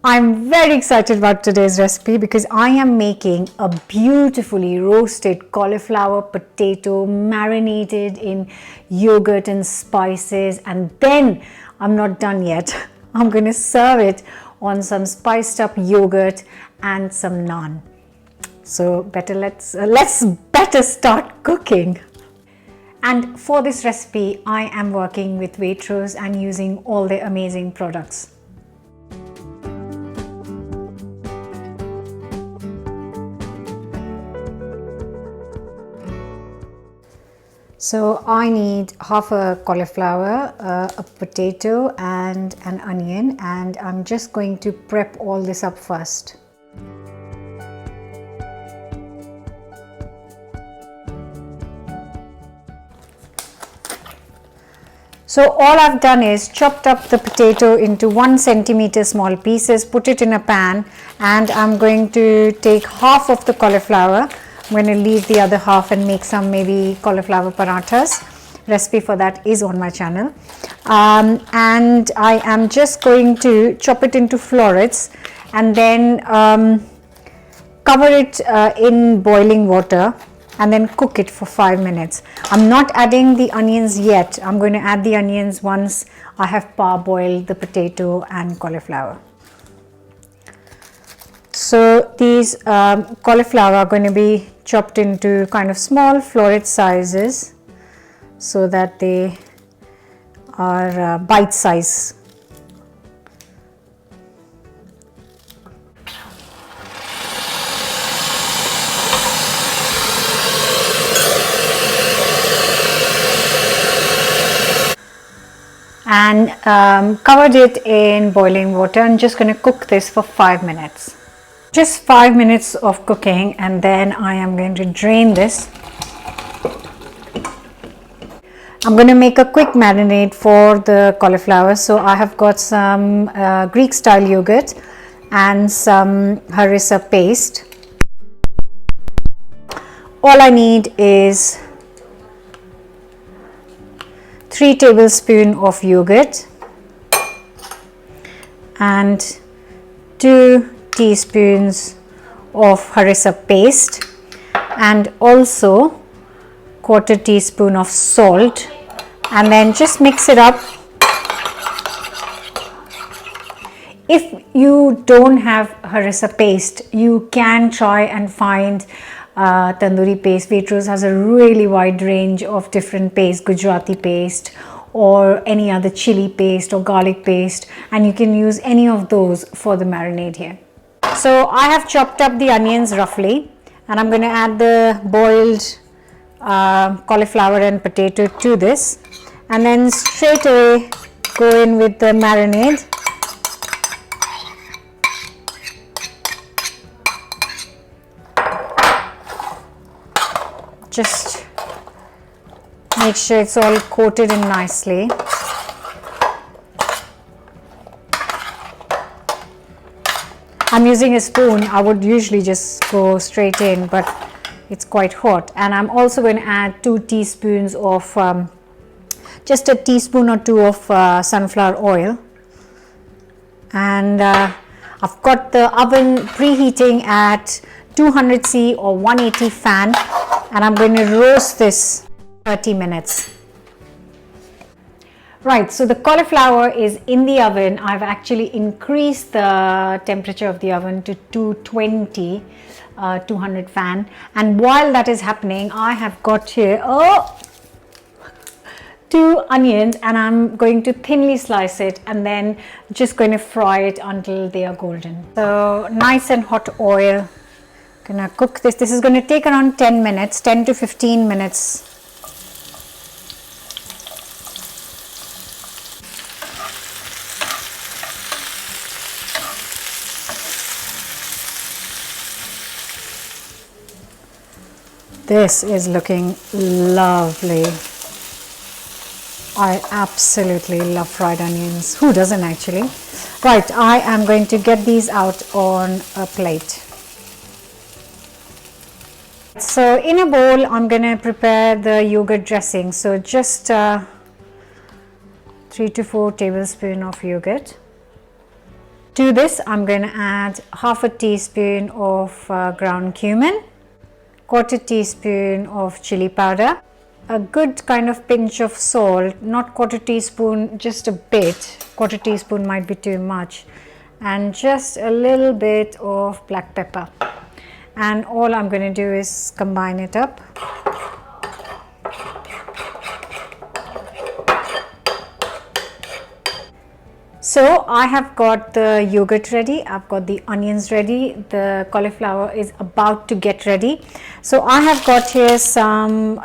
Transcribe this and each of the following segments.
I'm very excited about today's recipe because I am making a beautifully roasted cauliflower potato marinated in yogurt and spices, and then I'm not done yet. I'm going to serve it on some spiced up yogurt and some naan. So let's better start cooking. And for this recipe I am working with Waitrose and using all their amazing products. So I need half a cauliflower, a potato and an onion, and I'm just going to prep all this up first. So all I've done is chopped up the potato into 1 centimeter small pieces, put it in a pan, and I'm going to take half of the cauliflower. I'm going to leave the other half and make some maybe cauliflower parathas. Recipe for that is on my channel. And I am just going to chop it into florets and then cover it in boiling water and then cook it for 5 minutes. I'm not adding the onions yet. I'm going to add the onions once I have parboiled the potato and cauliflower. So these cauliflower are going to be chopped into kind of small floret sizes so that they are bite size. And covered it in boiling water. I'm just going to cook this for 5 minutes. Just 5 minutes of cooking, and then I am going to drain this. I'm going to make a quick marinade for the cauliflower. So I have got some Greek style yogurt and some harissa paste. All I need is 3 tablespoons of yogurt and 2 teaspoons of harissa paste, and also 1/4 teaspoon of salt, and then just mix it up. If you don't have harissa paste, you can try and find tandoori paste. Waitrose has a really wide range of different paste, Gujarati paste or any other chili paste or garlic paste, and you can use any of those for the marinade here. So I have chopped up the onions roughly, and I'm going to add the boiled cauliflower and potato to this, and then straight away go in with the marinade. Just make sure it's all coated in nicely. I'm using a spoon. I would usually just go straight in, but it's quite hot. And I'm also going to add 2 teaspoons of just a teaspoon or 2 of sunflower oil. And I've got the oven preheating at 200C or 180 fan, and I'm going to roast this 30 minutes. Right, so the cauliflower is in the oven. I've actually increased the temperature of the oven to 220, 200 fan. And while that is happening, I have got here 2 onions, and I'm going to thinly slice it and then just going to fry it until they are golden. So nice and hot oil. Gonna cook this. This is going to take around 10 minutes, 10 to 15 minutes. This is looking lovely. I absolutely love fried onions. Who doesn't actually? Right, I am going to get these out on a plate. So in a bowl, I'm going to prepare the yogurt dressing. So just 3 to 4 tablespoons of yogurt. To this, I'm going to add half a teaspoon of ground cumin, quarter teaspoon of chili powder, a good kind of pinch of salt, not quarter teaspoon, just a bit. Quarter teaspoon might be too much, and just a little bit of black pepper. And all I'm going to do is combine it up. So I have got the yogurt ready, I've got the onions ready, the cauliflower is about to get ready. So I have got here some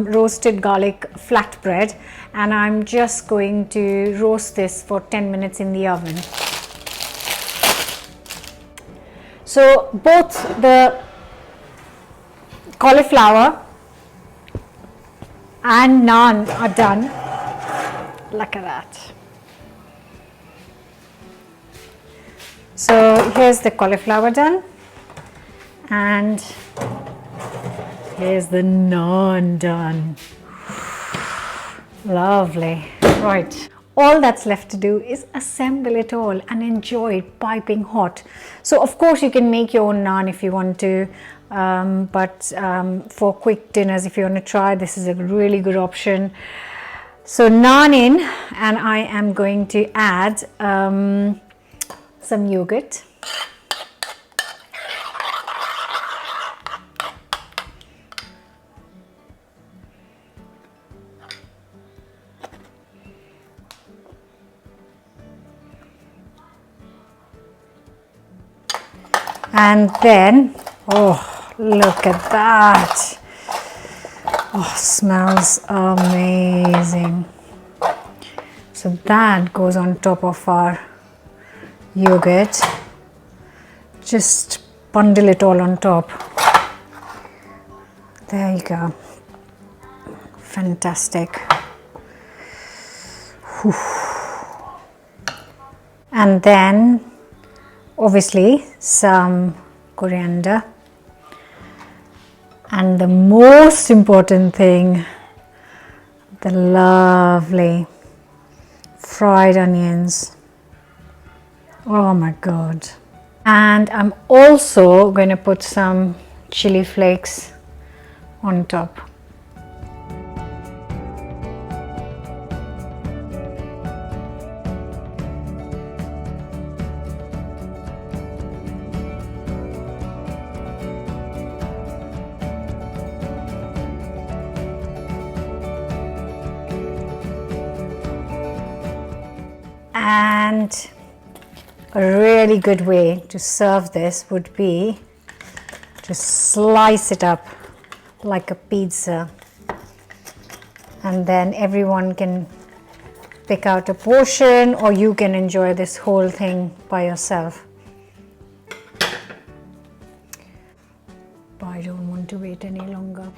roasted garlic flatbread, and I'm just going to roast this for 10 minutes in the oven. So both the cauliflower and naan are done. Look at that. So here's the cauliflower done, and here's the naan done. Lovely. Right, all that's left to do is assemble it all and enjoy it piping hot. So of course you can make your own naan if you want to, but for quick dinners, if you want to try, this is a really good option. So naan in, and I am going to add some yogurt. And then, oh, look at that. Oh, smells amazing. So that goes on top of our yogurt. Just bundle it all on top. There you go. Fantastic. Whew. And then obviously some coriander, and the most important thing, the lovely fried onions. Oh my god. And I'm also going to put some chili flakes on top. And a really good way to serve this would be to slice it up like a pizza, and then everyone can pick out a portion, or you can enjoy this whole thing by yourself. But I don't want to wait any longer.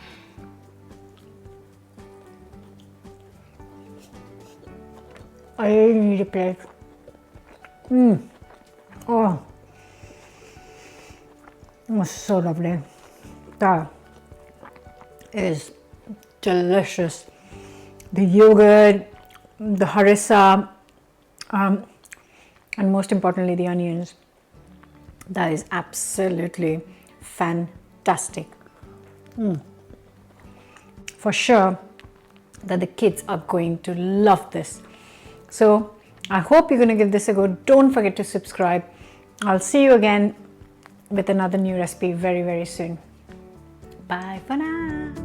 I really need a plate. Oh, it was so lovely. That is delicious. The yogurt, the harissa, and most importantly the onions. That is absolutely fantastic. For sure that the kids are going to love this. So I hope you're going to give this a go. Don't forget to subscribe. I'll see you again with another new recipe very, very soon. Bye for now.